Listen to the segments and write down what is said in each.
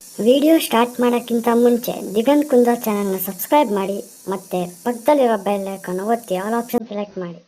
Video start ಮಾಡೋಕ್ಕಿಂತ ಮುಂಚೆ ದಿಗಂತ್ ಕುಂದ ಚಾನಲ್ನ ಸಬ್ಸ್ಕ್ರೈಬ್ ಮಾಡಿ ಮತ್ತು ಪಕ್ಕದಲ್ಲಿರೋ ಬೆಲ್ ಐಕಾನ್ ಒತ್ತಿ ಆಲ್ ಆಪ್ಷನ್ ಸೆಲೆಕ್ಟ್ ಮಾಡಿ.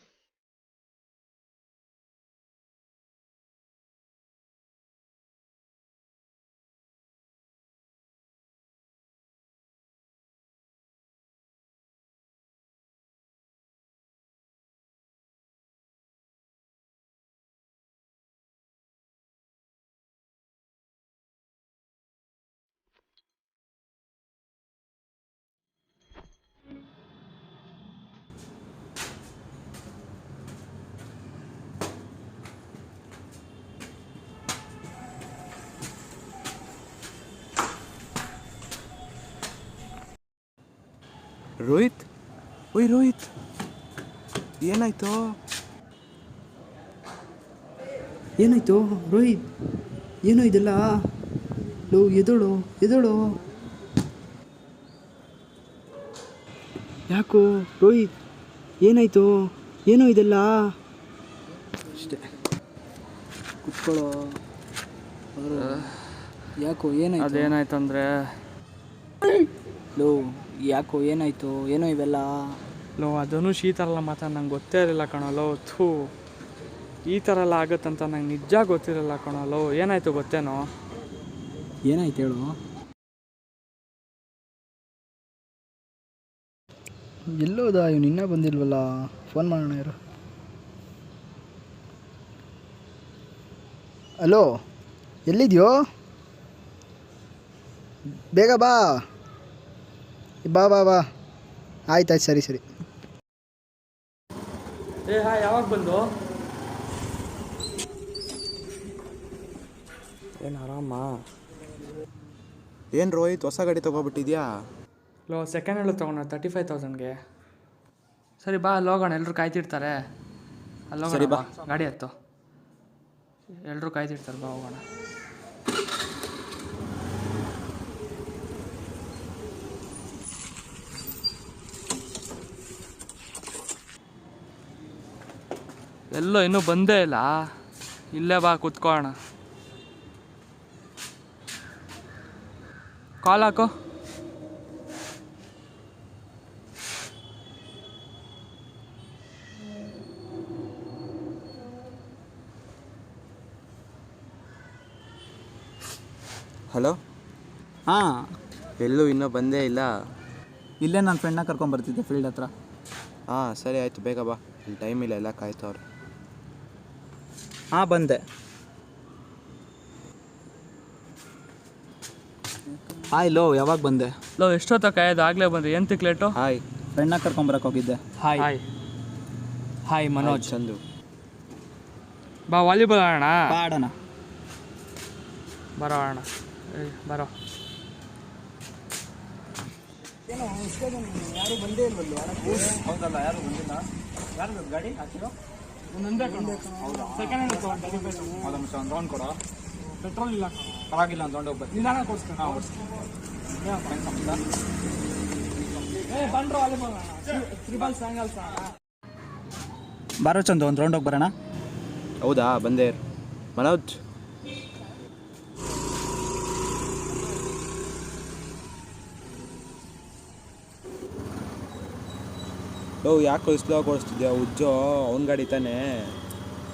ರೋಹಿತ್, ಓಯ್ ರೋಹಿತ್, ಏನಾಯ್ತು? ಏನಾಯ್ತು ರೋಹಿತ್? ಏನೋ ಇದೆಲ್ಲ? ಲೋ ಎದೋಳು ಎದೋಳು. ಯಾಕೋ ರೋಹಿತ್, ಏನಾಯ್ತು? ಏನೋ ಇದೆಲ್ಲ? ಅಷ್ಟೇ ಕುತ್ಕೊಳ್ಳೋ. ಯಾಕೋ ಏನಾಯ್ತು? ಅದೇನಾಯ್ತು ಅಂದರೆ ಲೋ ಯಾಕೋ ಏನಾಯ್ತು? ಏನೋ ಇವೆಲ್ಲ? ಲೋ ಅದನ್ನು ಈ ಥರ ಎಲ್ಲ ಮಾತಾಡ ನಂಗೆ ಗೊತ್ತೇ ಇರಲಿಲ್ಲ ಕಣೋ. ಥೂ, ಈ ಥರ ಎಲ್ಲ ಆಗುತ್ತಂತ ನಂಗೆ ನಿಜ ಗೊತ್ತಿರಲಿಲ್ಲ ಕಣೋ. ಏನಾಯಿತು ಗೊತ್ತೇನೋ? ಏನಾಯ್ತು ಹೇಳು. ಎಲ್ಲೋದ ಇವನು? ಇನ್ನೂ ಬಂದಿಲ್ವಲ್ಲ. ಫೋನ್ ಮಾಡೋಣ ಇರು. ಹಲೋ, ಎಲ್ಲಿದೆಯೋ? ಬೇಗ ಬಾ ಬಾ ಬಾ ಬಾ. ಆಯ್ತಾಯ್ತು, ಸರಿ ಸರಿ. ಯಾವಾಗ ಬಂದು? ಏನು ಆರಾಮ? ಏನು ರೋಹಿತ್, ಹೊಸ ಗಾಡಿ ತೊಗೊಬಿಟ್ಟಿದ್ಯಾ? ಲೋ ಸೆಕೆಂಡ್ ಹ್ಯಾಂಡ್ ತೊಗೊಂಡು 35,000ಗೆ. ಸರಿ ಬಾ, ಅಲ್ಲಿ ಹೋಗೋಣ. ಎಲ್ಲರೂ ಕಾಯ್ತಿರ್ತಾರೆ. ಅಲ್ಲಿ ಹೋಗೋಣ, ಬಾ ಗಾಡಿ ಹತ್ತು. ಎಲ್ಲರೂ ಕಾಯ್ತಿರ್ತಾರೆ, ಬಾ ಹೋಗೋಣ. ಎಲ್ಲೋ ಇನ್ನೂ ಬಂದೇ ಇಲ್ಲ. ಇಲ್ಲೇ ಬಾ ಕೂತ್ಕೊಳ್ಳೋಣ. ಕಾಲ್ ಹಾಕೋ. ಹಲೋ. ಹಾಂ, ಎಲ್ಲೂ ಇನ್ನೂ ಬಂದೇ ಇಲ್ಲ. ಇಲ್ಲೇ ನನ್ನ ಫ್ರೆಂಡ್ನ ಕರ್ಕೊಂಬರ್ತಿದ್ದೆ ಫೀಲ್ಡ್ ಹತ್ರ. ಹಾಂ ಸರಿ ಆಯಿತು, ಬೇಗ ಬಾ, ಇಲ್ಲಿ ಟೈಮ್ ಇಲ್ಲ, ಎಲ್ಲ ಕಾಯ್ತವ್ರು. ಹಾಂ ಬಂದೆ. ಹಾಯ್ ಲೋ, ಯಾವಾಗ ಬಂದೆ? ಲೋ ಎಷ್ಟೊತ್ತ ಕಾಯೋದು? ಆಗಲೇ ಬಂದ್ರಿ, ಏನು ತಿಕ್ಲೇಟು? ಹಾಯ್. ಫ್ರೆಂಡ್ನ ಕರ್ಕೊಂಬರಕ್ಕೆ ಹೋಗಿದ್ದೆ. Hi hi Manoj. ಚಂದು, ಬಾ ವಾಲಿಬಾಲ್ ಆಡೋಣ. ಬಾ ಆಡೋಣ. ಬರೋ ಆಡೋಣ. ಬರೋ. ಯಾರು ಬಂದೇ ಇಲ್ವಲ್ಲ? ಹೌದಲ್ಲ, ಯಾರು ಬಂದಿಲ್ಲ. ಯಾರು ಗಾಡಿ ಹಾಕಿರೋ? ಸೆಕೆಂಡ್ ಹ್ಯಾಂಡ್ ಒಂದು ರೌಂಡ್ ಕೊಡೋ. ಪೆಟ್ರೋಲ್ ಇಲ್ಲ, ಪರವಾಗಿಲ್ಲ, ಒಂದು ರೌಂಡ್ ಹೋಗ್ಬೇಕು. ನಿಧಾನ ಕೊಡ್ಸ್ಕೊಂಡು. ಹಾಂ ಓಡಿಸ್ತೀನಿ. ಬಂದ್ರು ವಾಲಿಬಾಲ್ ತ್ರಿಬಲ್ ಸ್ಯಾಂಗಲ್ಸ್. ಬಾರೋ ಚಂದು, ಒಂದು ರೌಂಡ್ ಹೋಗಿ ಬರೋಣ. ಹೌದಾ, ಬಂದೇ ಇರು. ಮನೋಜ್, ಲೋ ಯಾಕೋ ಸ್ಲೋ ಓಡಿಸ್ತಿದ್ಯಾ? ಉಜ್ಜೋ, ಅವ್ನ ಗಾಡಿ ತಾನೇ.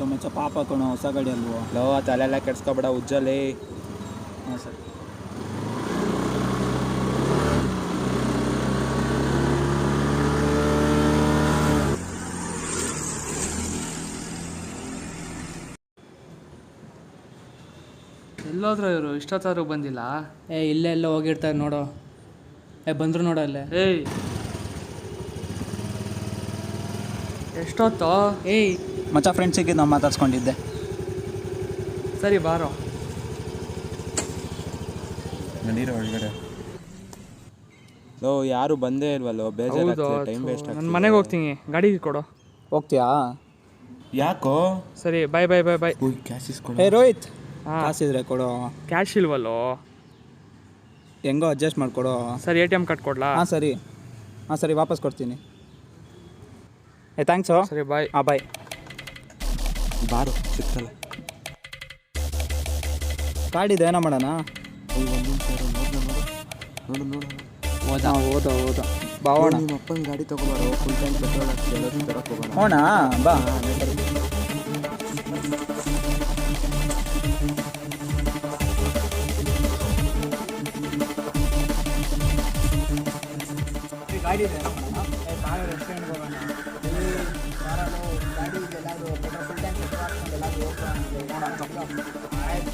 ಮಚ್ಚ ಪಾಪ ಹಾಕೋಣ, ಹೊಸ ಗಾಡಿ ಅಲ್ವೋ. ಲೋ ತಲೆಲ್ಲ ಕೆಡ್ಸ್ಕೊಬೇಡ, ಉಜ್ಜಲ್ಲಿ. ಹಾಂ ಸರಿ. ಎಲ್ಲೋದ್ರು ಇವರು? ಇಷ್ಟೊತ್ತಾದ್ರೂ ಬಂದಿಲ್ಲ. ಇಲ್ಲೇ ಎಲ್ಲ ಹೋಗಿರ್ತಾರೆ ನೋಡು. ಬಂದರು ನೋಡು ಅಲ್ಲೇ. ಏಯ್ ಎಷ್ಟೊತ್ತೋ? ಮಚ್ಚ ಫ್ರೆಂಡ್ಸಿಗೆ ನಾವು ಮಾತಾಡ್ಸ್ಕೊಂಡಿದ್ದೆ. ಸರಿ ಬಾರೋ. ನಡೀರೋ ಒಳಗಡೆ. ಲೋ ಯಾರು ಬಂದೇ ಇಲ್ವಲ್ಲೋ, ಹೌದು, ಬೇಜಾರಾಗ್ತದೆ, ಟೈಮ್ ವೇಸ್ಟ್ ನಾನು ಆಗ್ತದೆ. ಮನೆಗೆ ಹೋಗ್ತೀನಿ, ಗಾಡಿ ಕೊಡು. ಹೋಗ್ತೀಯಾ? ಯಾಕೋ? ಸರಿ ಬಾಯ್ ಬಾಯ್ ಬಾಯ್ ಬಾಯ್. ಕ್ಯಾಶ್ ಇಸ್ಕೊಳ. ಏ ರೋಹಿತ್, ಹಾಂ, ಕಾಸಿದ್ರೆ ಕೊಡು. ಕ್ಯಾಶ್ ಇಲ್ವಲ್ಲೋ? ಹೆಂಗೋ ಅಡ್ಜಸ್ಟ್ ಮಾಡಿಕೊಡು. ಸರಿ ATM ಕಾರ್ಡ್ ಕೊಡ್ಲಾ? ಹಾಂ ಸರಿ. ಹಾಂ ಸರಿ, ವಾಪಸ್ ಕೊಡ್ತೀನಿ. ಥ್ಯಾಂಕ್ಸು. ಸರಿ ಬಾಯ್. ಹಾಂ ಬಾಯ್. ಬಾರು ಸಿಕ್ತಲ್ಲ. ಕಾರ್ಡಿದೆ, ಏನೋ ಮಾಡೋಣ. ಒಂದು ನಿಮಿಷ ನೋಡು ನೋಡು ಹೋದ ಬಾವಣ ನಿಮ್ಮ ಅಪ್ಪನ ಗಾಡಿ ತಗೋಬಾರೋ ಫುಲ್ ಟೈಮ್ ಪೆಟ್ರೋಲ್ ಹಾಕಿ ಎಲ್ಲರೂ ತರಕ್ಕೆ ಹೋಗೋಣ ಹೋಣ ಬಾ ಗಾಡಿ ಇದೆ ರೆಸ್ಟೋರೆಂಟ್ಗೆ ಹೋಗೋಣ ಗಾಡಿ ಎಲ್ಲಾದರೂ ಪೆಟ್ರೋಲ್ ಫುಲ್ ಟ್ಯಾಂಕ್ ಪೆಟ್ರೋಲ್ ಹಾಕ್ಕೊಂಡು ಎಲ್ಲಾದರೂ ಹೋಗೋಣ ಆಯ್ತು.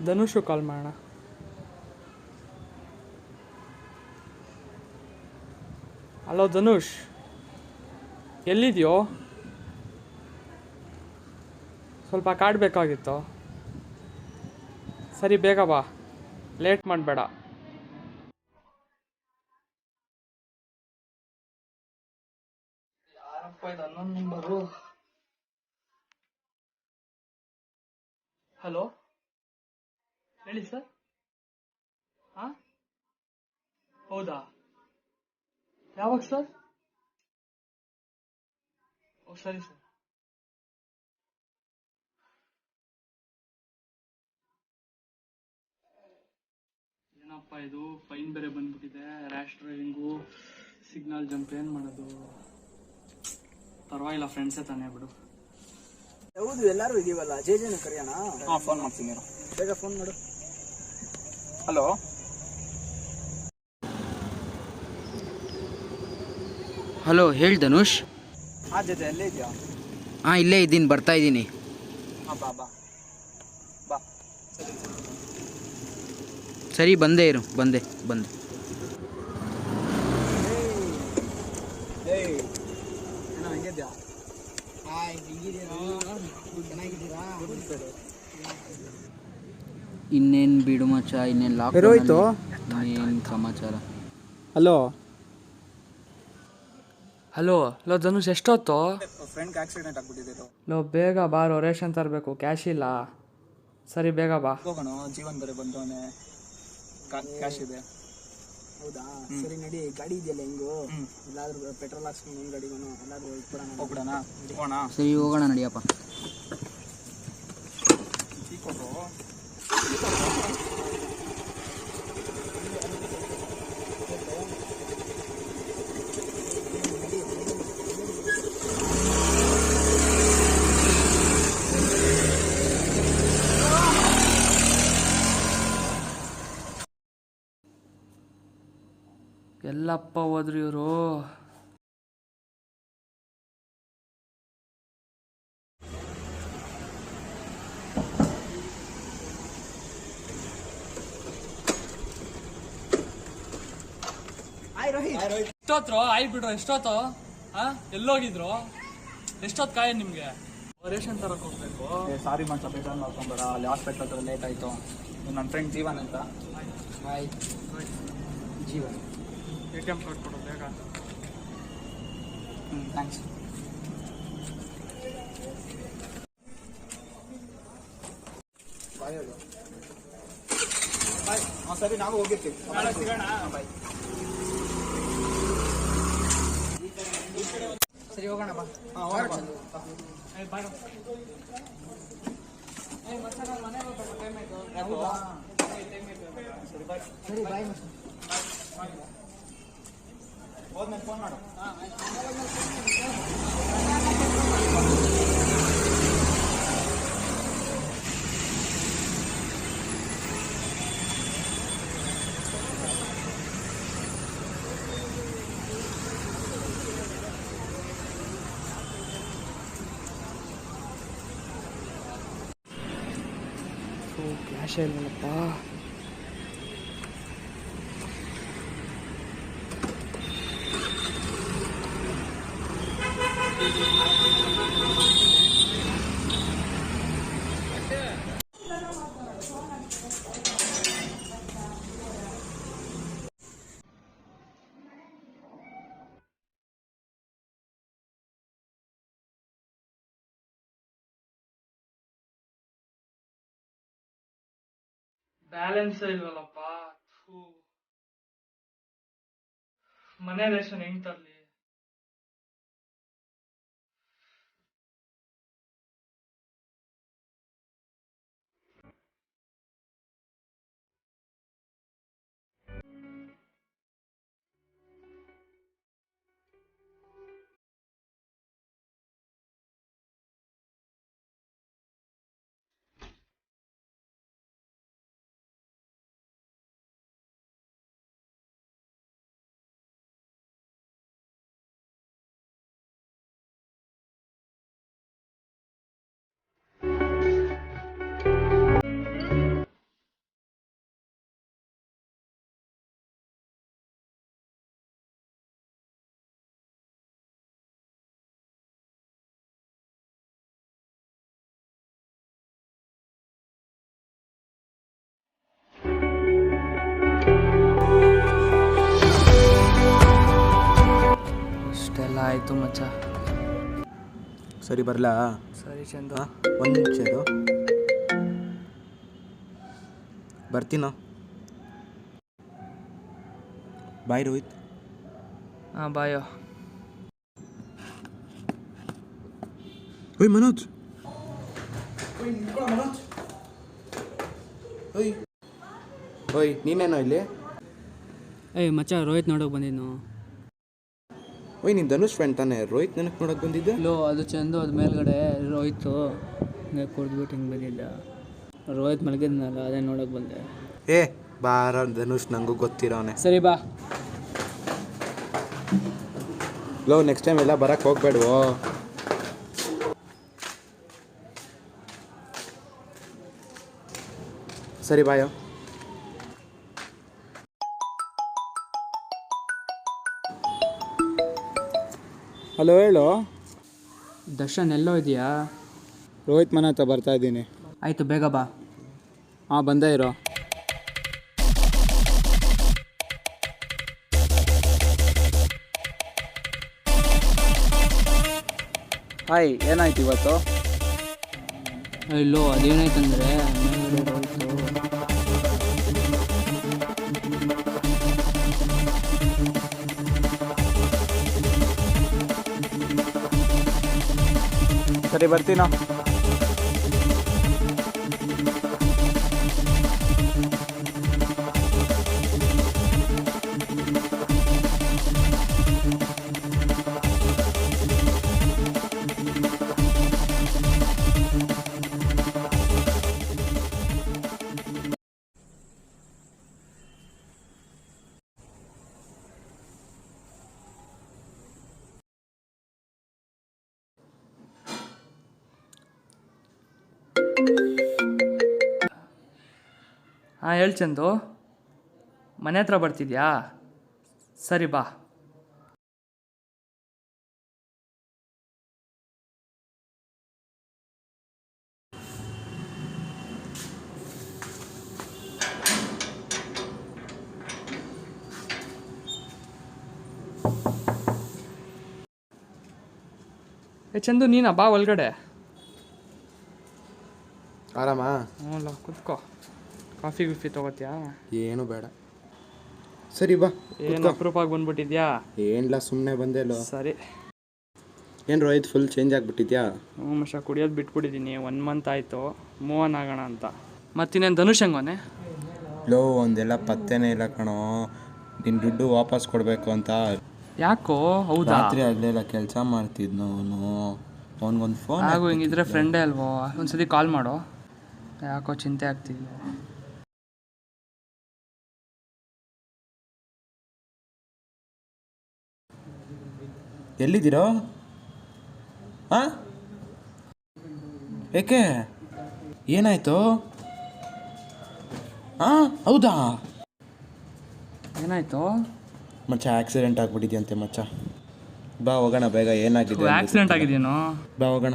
ಧನುಷು ಕಾಲ್ ಮಾಡೋಣ. ಹಲೋ ಧನುಷ್, ಎಲ್ಲಿದೆಯೋ? ಸ್ವಲ್ಪ ಕಾರ್ಡ್ ಬೇಕಾಗಿತ್ತು. ಸರಿ ಬೇಗ ಬಾ, ಲೇಟ್ ಮಾಡಬೇಡ. ಯಾರಪ್ಪ ಇದು 11 ನಂಬರು? ಹಲೋ ಹೇಳಿ ಸರ್. ಹಾಂ ಹೌದಾ, ಯಾವಾಗ ಸರ್? ಓ ಸರಿ ಸರ್. ಏನಪ್ಪ ಇದು, ಫೈನ್ ಬೇರೆ ಬಂದ್ಬಿಟ್ಟಿದೆ, ರ್ಯಾಶ್ ಡ್ರೈವಿಂಗು, ಸಿಗ್ನಲ್ ಜಂಪ್, ಏನು ಮಾಡೋದು? ಪರವಾಗಿಲ್ಲ, ಫ್ರೆಂಡ್ಸೇ ತಾನೇ ಬಿಡು. ಹೌದು, ಎಲ್ಲರೂ ಇದೀವಲ್ಲ, ಜೇಜೆನ ಕರೆಯೋಣ. ಹಾಂ, ಫೋನ್ ಮಾಡ್ತೀನಿ, ಬೇಗ ಫೋನ್ ಮಾಡು. ಹಲೋ. ಹಲೋ, ಹೇಳಿ ಧನುಷ್. ಹಾಂ ಜೊತೆ ಎಲ್ಲೇ ಇದೆಯಾ? ಹಾಂ, ಇಲ್ಲೇ ಇದ್ದೀನಿ, ಬರ್ತಾ ಇದ್ದೀನಿ. ಹಾಂ ಬಾ ಬಾ ಬಾ. ಸರಿ, ಬಂದೆ ಇರು, ಬಂದೆ. ಏಯ್ ಏನೋ ಹೆಂಗಿದ್ಯಾ? ಹಾಯ್, ಹೆಂಗಿದ್ದೀರಾ? ಚೆನ್ನಾಗಿದ್ದೀರಾ? ಇನ್ನೇನು ಬಿಡು ಮಚ್ಚ, ಇನ್ನೇನು ಲಾಕ್ ಎರೋಯ್ತು? ಇನ್ನೇನು ಸಮಾಚಾರ? ಹಲೋ. ಹಲೋ ಲೋ ಧನುಷ್, ಎಷ್ಟೊತ್ತು? ಫ್ರೆಂಡ್ಗೆ ಆಕ್ಸಿಡೆಂಟ್ ಆಗ್ಬಿಟ್ಟಿದೆ. ಲೋ ಬೇಗ ಬಾರೋ, ರೇಷನ್ ತರಬೇಕು, ಕ್ಯಾಶ್ ಇಲ್ಲ. ಸರಿ ಬೇಗ ಬಾ. ಹೋಗೋಣ, ಜೀವನ್ ಬೇರೆ ಬಂದವನೆ, ಕ್ಯಾಶ್ ಇದೆ. ಹೌದಾ, ಸರಿ ನಡಿ. ಗಾಡಿ ಇದೆಯಲ್ಲ ಹೆಂಗು, ಎಲ್ಲಾದ್ರೂ ಪೆಟ್ರೋಲ್ ಹಾಕ್ಸ್ಕೊಂಡು ಒಂದು ಗಾಡಿಗೂ ಎಲ್ಲಾದ್ರೂ ಹೋಗ್ಬಿಡೋಣ. ಹೋಗೋಣ. ಸರಿ, ಹೋಗೋಣ ನಡಿಯಪ್ಪ. ಎಲ್ಲಪ್ಪ ಹೋದ್ರು ಇವರು? ಎಷ್ಟೊತ್ತು ಆಯ್ತು ಬಿಡ್ರು, ಎಷ್ಟೊತ್ತು? ಎಲ್ಲೋಗಿದ್ರು? ಎಷ್ಟೊತ್ತು ಕಾಯ ನಿಮ್ಗೆ? ರೇಷನ್ ತರಕ್ ಹೋಗ್ಬೇಕು. ಸಾರಿ ಮಚ್ಚ, ಬೇಜಾರು ಮಾಡ್ಕೊಂಬೇಡ, ಅಲ್ಲಿ ಹಾಸ್ಪಿಟ್ಲ್ ಹತ್ರ ಲೇಟ್ ಆಯಿತು. ನನ್ನ ಫ್ರೆಂಡ್ ಜೀವನ್ ಅಂತ. ಹಾಯ್ ಜೀವನ್. ATM ಕಾರ್ಡ್ ಕೊಡು ಬೇಗ. ಥ್ಯಾಂಕ್ಸ್. ಬಾಯ್ ಹೇಳು. ಬಾಯ್. ಹಾಂ ಸರಿ, ನಾವು ಹೋಗಿರ್ತೀವಿ. ಸಿಗೋಣ. ಬಾಯ್. ಸರಿ, ಹೋಗೋಣ ಬಾ. ಹಾಂ ಹೋಗೋಣ. ಬಾಯ್. ಸರಿ, ಬಾಯ್. ಹೋದ್ಮೇಲೆ ಫೋನ್ ಮಾಡು. ಕ್ಯಾಶ್ ಇಲ್ಲಪ್ಪ. ಬ್ಯಾಲೆನ್ಸ್ ಇಲ್ವಲ್ಲಪ್ಪ. ಮನೆ ರೇಷನ್ ಹೆಂಗ್ ತರ್ಲಿ? ಇಷ್ಟೆಲ್ಲ ಆಯಿತು ಮಚ್ಚ. ಸರಿ ಬರಲಾ? ಸರಿ ಚಂದು. ಒಂದು ನಿಮಿಷ ಇದು ಬರ್ತೀನೋ. ಬಾಯ್ ರೋಹಿತ್. ಹಾಂ ಬಾಯೋ. ಓಯ್ ಮನೋಜ್, ಓಯ್ ನೀನೇನೋ ಇಲ್ಲಿ? ಏಯ್ ಮಚ್ಚ, ರೋಹಿತ್ ನೋಡೋಕೆ ಬಂದಿದ್ದು. ಓಯ್ ನೀನು ಧನುಷ್ ಫ್ರೆಂಡ್ ತಾನೆ? ರೋಹಿತ್ ನನಗೆ ನೋಡೋಕೆ ಬಂದಿದ್ದೆ. ಲೋ, ಅದು ಚಂದು, ಅದು ಮೇಲ್ಗಡೆ ರೋಹಿತ್ತು ಹಿಂಗೆ ಕುಡಿದ್ಬಿಟ್ಟು ಹಿಂಗೆ ಬಂದಿದ್ದ. ರೋಹಿತ್ ಮಲಗಿದ್ನಲ್ಲ, ಅದೇ ನೋಡೋಕೆ ಬಂದೆ. ಏ ಬಾರ ಧನುಷ್, ನನಗೂ ಗೊತ್ತಿರೋನೆ. ಸರಿ ಬಾ. ಲೋ, ನೆಕ್ಸ್ಟ್ ಟೈಮ್ ಎಲ್ಲ ಬರಕ್ಕೆ ಹೋಗ್ಬೇಡ್ವೋ. ಸರಿ ಬಾಯೋ. ಹಲೋ, ಹೇಳು. ದರ್ಶನ್ ಎಲ್ಲೋ ಇದೆಯಾ? ರೋಹಿತ್ ಮನೆ ಹತ್ರ ಬರ್ತಾ ಇದ್ದೀನಿ. ಆಯಿತು, ಬೇಗ ಬಾ. ಹಾಂ, ಬಂದೇ ಇರೋ. ಹಾಯ್, ಏನಾಯ್ತು ಇವತ್ತು? ಇಲ್ಲೋ, ಅದೇನಾಯ್ತಂದರೆ ಮೇಲ್ಗಡೆ ರೋಹಿತ್ತು. ಸರಿ, ಬರ್ತೀನೋ. ಹಾಂ ಹೇಳಿ ಚಂದು, ಮನೆ ಹತ್ರ ಬರ್ತಿದ್ಯಾ? ಸರಿ ಬಾ. ಚಂದು ನೀನಾ? ಬಾ ಒಳಗಡೆ. ಆರಾಮಾ? ಹ್ಞೂ, ಕುತ್ಕೋ. ಕಾಫಿ ಗಿಫಿ ತೊಗೋತೀಯಾ? ಏನು ಬೇಡ. ಸರಿ ಬಾ. ಏನು ಅಪ್ರೂಪಾಗಿ ಬಂದ್ಬಿಟ್ಟಿದ್ಯಾ? ಏನಿಲ್ಲ, ಸುಮ್ಮನೆ ಬಂದೇಲೋ. ಸರಿ. ಏನು ರೋಹಿತ್, ಫುಲ್ ಚೇಂಜ್ ಆಗಿಬಿಟ್ಟಿದ್ಯಾ? ಹ್ಞೂ ಮಶ, ಕುಡಿಯೋದು ಬಿಟ್ಬಿಟ್ಟಿದ್ದೀನಿ. 1 ಮಂತ್ ಆಯಿತು. ಮೂವ್ ಆನ್ ಆಗೋಣ ಅಂತ. ಮತ್ತಿನ್ನೇನು ಧನುಷ್ ಹೆಂಗೋನೆ? ಲೋ, ಒಂದೆಲ್ಲ ಪತ್ತೆನೇ ಇಲ್ಲ ಕಣೋ. ನಿನ್ನ ದುಡ್ಡು ವಾಪಸ್ ಕೊಡಬೇಕು ಅಂತ. ಯಾಕೋ? ಹೌದಾ? ರಾತ್ರಿ ಆಗಲಿಲ್ಲ, ಕೆಲಸ ಮಾಡ್ತಿದ್ನು ಅವನು. ಅವನಿಗೊಂದು ಫೋನ್ ಹಾಗೂ ಹಿಂಗಿದ್ರೆ ಫ್ರೆಂಡೇ ಅಲ್ವೋ? ಒಂದ್ಸತಿ ಕಾಲ್ ಮಾಡೋ. ಯಾಕೋ ಚಿಂತೆ ಆಗ್ತಿಲ್ಲ. ಎಲ್ಲಿದ್ದೀರೋ? ಹಾಂ, ಏಕೆ, ಏನಾಯ್ತು? ಹಾಂ, ಹೌದಾ? ಏನಾಯ್ತು ಮಚ್ಚ? ಆಕ್ಸಿಡೆಂಟ್ ಆಗ್ಬಿಟ್ಟಿದ್ಯಂತೆ ಮಚ್ಚ. ಬಾ ಹೋಗೋಣ ಬೇಗ. ಏನಾಗಿದೆ? ಆಕ್ಸಿಡೆಂಟ್ ಆಗಿದೆಯೇನೋ? ಬಾ ಹೋಗೋಣ.